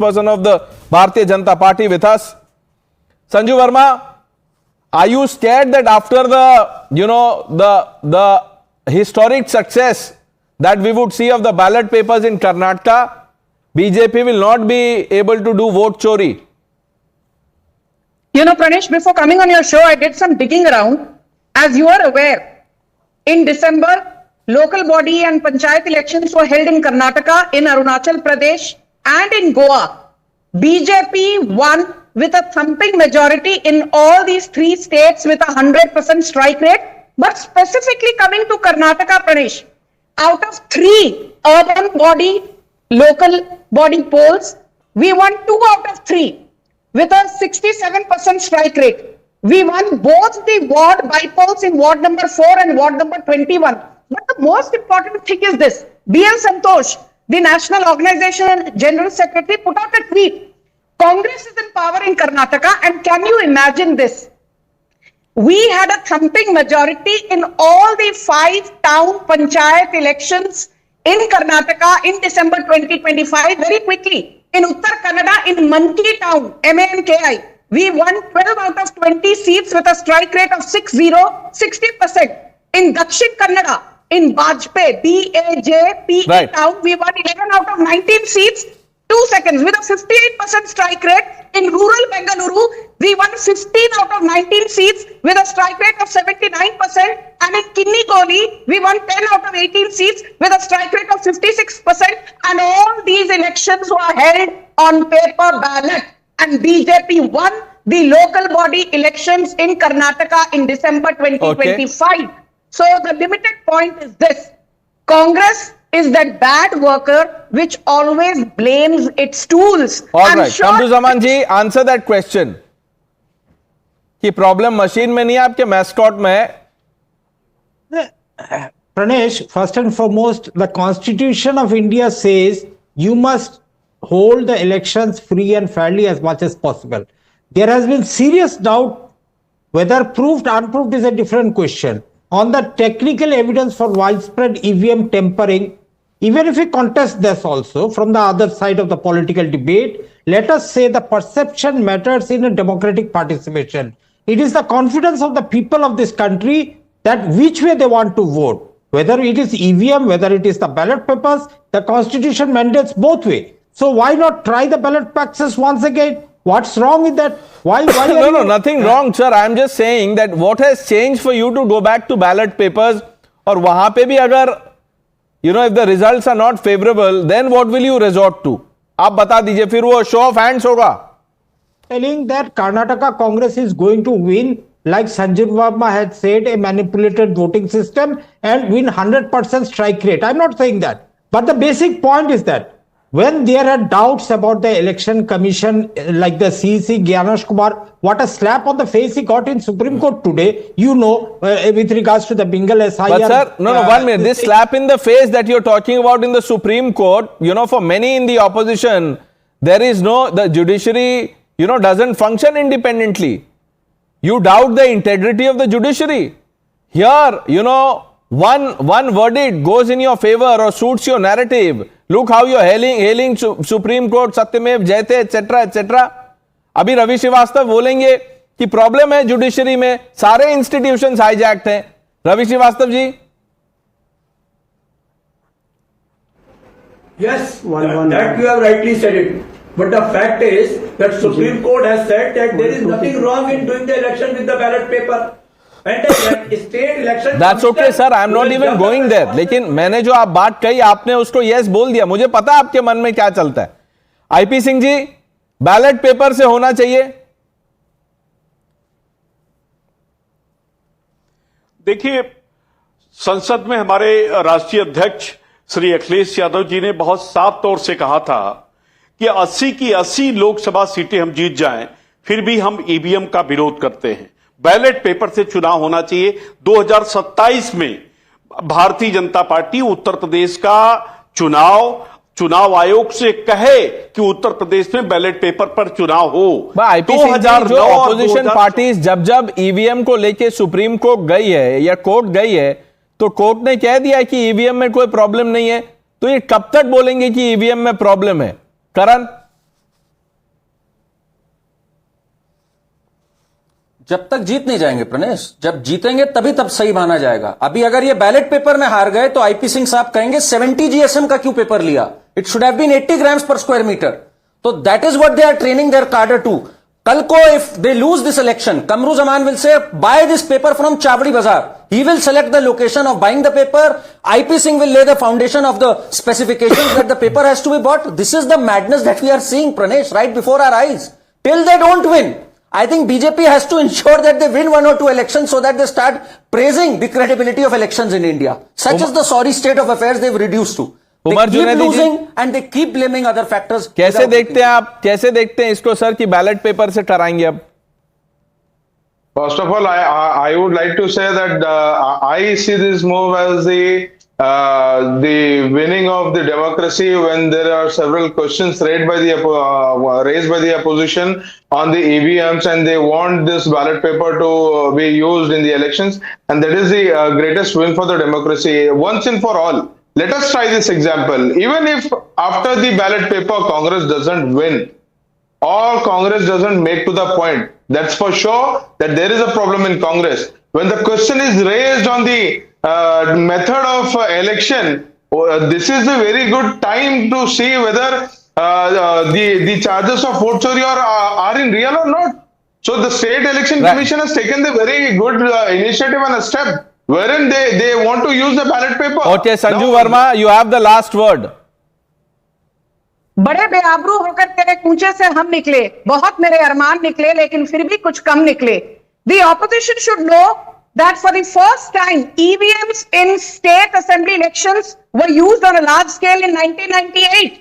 spokesperson of the Bharatiya Janata Party, with us. Sanju Verma, are you scared that after the historic success that we would see of the ballot papers in Karnataka, BJP will not be able to do vote chori? You know, Pranesh, before coming on your show, I did some digging around. As you are aware, in December, local body and panchayat elections were held in Karnataka, in Arunachal Pradesh, and in Goa. BJP won with a thumping majority in all these three states with 100% strike rate. But specifically coming to Karnataka, Pranesh, out of 3 urban body, local body polls, we won 2 out of 3 with a 67% strike rate. We won both the ward bypolls in ward number 4 and ward number 21. But the most important thing is this. B.L. Santosh, the National Organization General Secretary, put out a tweet. Congress is in power in Karnataka, and can you imagine this? We had a thumping majority in all the 5 town panchayat elections in Karnataka in December 2025. Very quickly, in Uttar Kannada, in Manki town, MANKI, we won 12 out of 20 seats with a strike rate of 60%. In Dakshin Kannada, in Bajpe, BAJPE town, we won 11 out of 19 seats, 2 seconds, with a 58% strike rate. In rural Bengaluru, we won 15 out of 19 seats with a strike rate of 79%. And in Kinnikoli, we won 10 out of 18 seats with a strike rate of 56%. And all these elections were held on paper ballot. And BJP won the local body elections in Karnataka in December 2025. Okay. So the limited point is this. Congress is that bad worker which always blames its tools. All right, Shamsu-Zaman ji, answer that question. कि problem machine में नहीं है, आपके mascot में है? Pranesh, first and foremost, the Constitution of India says you must hold the elections free and fairly as much as possible. There has been serious doubt whether proved or unproved is a different question. On the technical evidence for widespread EVM tampering, even if we contest this also from the other side of the political debate, let us say the perception matters in a democratic participation. It is the confidence of the people of this country that which way they want to vote. Whether it is EVM, whether it is the ballot papers, the Constitution mandates both ways. So why not try the ballot boxes once again? What's wrong with that? Why no, nothing wrong, sir. I'm just saying that what has changed for you to go back to ballot papers, और वहां पे भी अगर if the results are not favorable, then what will you resort to? आप बता दीजिए, फिर वो show of hands होगा. Telling that Karnataka Congress is going to win, like Sanjeev Verma had said, a manipulated voting system and win 100% strike rate. I'm not saying that. But the basic point is that when there are doubts about the election commission, like the CEC Gyanesh Kumar, what a slap on the face he got in Supreme Court today, with regards to the Bengal SIR. But sir, no, 1 minute. This slap in the face that you're talking about in the Supreme Court, for many in the opposition, there is the judiciary, doesn't function independently. You doubt the integrity of the judiciary. Here, one verdict goes in your favor or suits your narrative. Look how you're hailing Supreme Court, Satyamev Jayate, etc., etc. अभी रवि श्रीवास्तव बोलेंगे कि problem है judiciary में, सारे institutions hijacked हैं. Ravi Srivastava ji. Yes, that you have rightly said it. But the fact is that Supreme Court has said that there is nothing wrong in doing the election with the ballot paper. That's okay, sir. I'm not even going there. लेकिन मैंने जो आप बात कही, आपने उसको yes बोल दिया. मुझे पता आपके मन में क्या चलता है. IP Singh ji, ballot paper से होना चाहिए. देखिए, संसद में हमारे राष्ट्रीय अध्यक्ष श्री अखिलेश यादव जी ने बहुत साफ तौर से कहा था कि 80 की 80 लोकसभा सीटें हम जीत जाएं, फिर भी हम ईवीएम का विरोध करते हैं. बैलेट पेपर से चुनाव होना चाहिए. 2027 में भारतीय जनता पार्टी उत्तर प्रदेश का चुनाव आयोग से कहे कि उत्तर प्रदेश में बैलेट पेपर पर चुनाव हो. 2009 ऑपोजिशन पार्टीज जब ईवीएम को लेके सुप्रीम कोर्ट गई है या कोर्ट गई है, तो कोर्ट ने कह दिया कि ईवीएम में कोई प्रॉब्लम नहीं है. तो ये कब तक बोलेंगे कि ईवीएम में प्रॉब्लम है? करण, जब तक जीत नहीं जाएंगे प्रणेश, जब जीतेंगे तभी तब सही माना जाएगा। अभी अगर ये बैलेट पेपर में हार गए तो आईपी सिंह साहब कहेंगे 70 जीएसएम का क्यों पेपर लिया, it should have been 80 grams पर स्क्वायर मीटर। तो that is what they are training their cadre to. कल को if they lose this election, Kamaruzzaman will say buy this paper from Chawri Bazar, he will select the location of buying the paper, IP Singh will lay the foundation of the specifications that the paper has to be bought. This is the madness that we are seeing, Pranesh, right before our eyes. Till they don't win, I think BJP has to ensure that they win 1 or 2 elections so that they start praising the credibility of elections in India. Such is the sorry state of affairs they've reduced to. They Umar keep Junaidi ji, losing and they keep blaming other factors. कैसे without देखते हैं आप, कैसे देखते हैं इसको sir कि ballot paper से टराएंगे अब? First of all, I would like to say that I see this move as the winning of the democracy when there are several questions raised by the opposition on the EVMs, and they want this ballot paper to be used in the elections, and that is the greatest win for the democracy once and for all. Let us try this example. Even if after the ballot paper Congress doesn't win, or Congress doesn't make to the point, that's for sure that there is a problem in Congress. When the question is raised on the method of election, this is a very good time to see whether the charges of vote chory are in real or not. So the State Election Right. Commission has taken the very good initiative and a step wherein they want to use the ballot paper. Okay, Sanju Now, Verma, you have the last word. बड़े बेआबरू होकर तेरे कूचे से हम निकले, बहुत मेरे अरमान निकले, लेकिन फिर भी कुछ कम निकले। The opposition should know that for the first time, EVMs in state assembly elections were used on a large scale in 1998.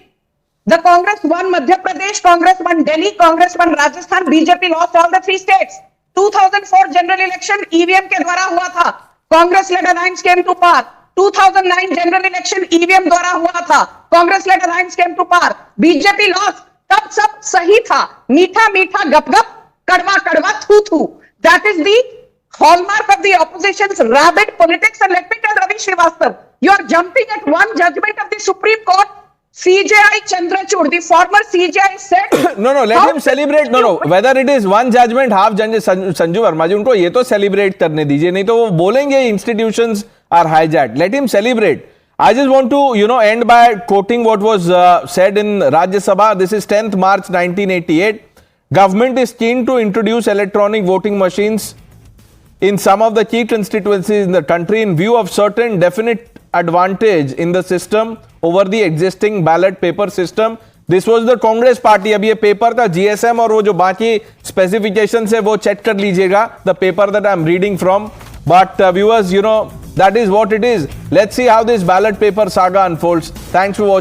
The Congress won Madhya Pradesh, Congress won Delhi, Congress won Rajasthan, BJP lost all the 3 states. 2004 general election EVM के द्वारा हुआ था. Congress led alliance came to power. 2009 general election EVM द्वारा हुआ था. Congress led alliance came to power. BJP lost. तब सब सही था. मीठा मीठा गप गप, कड़वा कड़वा थू थू. That is the hallmark of the opposition's rabid politics. And let me tell Ravi Srivastava, you are jumping at one judgment of the Supreme Court. CJI Chandrachud, the former CJI said. No, let him celebrate. No, whether it is one judgment, half judgment, Sanju Verma ji, उनको ये तो celebrate करने दीजिए, नहीं तो वो बोलेंगे institutions are hijacked. Let him celebrate. I just want to, end by quoting what was said in Rajya Sabha. This is 10th March 1988. Government is keen to introduce electronic voting machines in some of the key constituencies in the country in view of certain definite advantage in the system over the existing ballot paper system. This was the Congress party. अब ये paper था GSM और वो जो बाकी specifications है वो check कर लीजिएगा. The paper that I'm reading from. But viewers, that is what it is. Let's see how this ballot paper saga unfolds. Thanks for watching.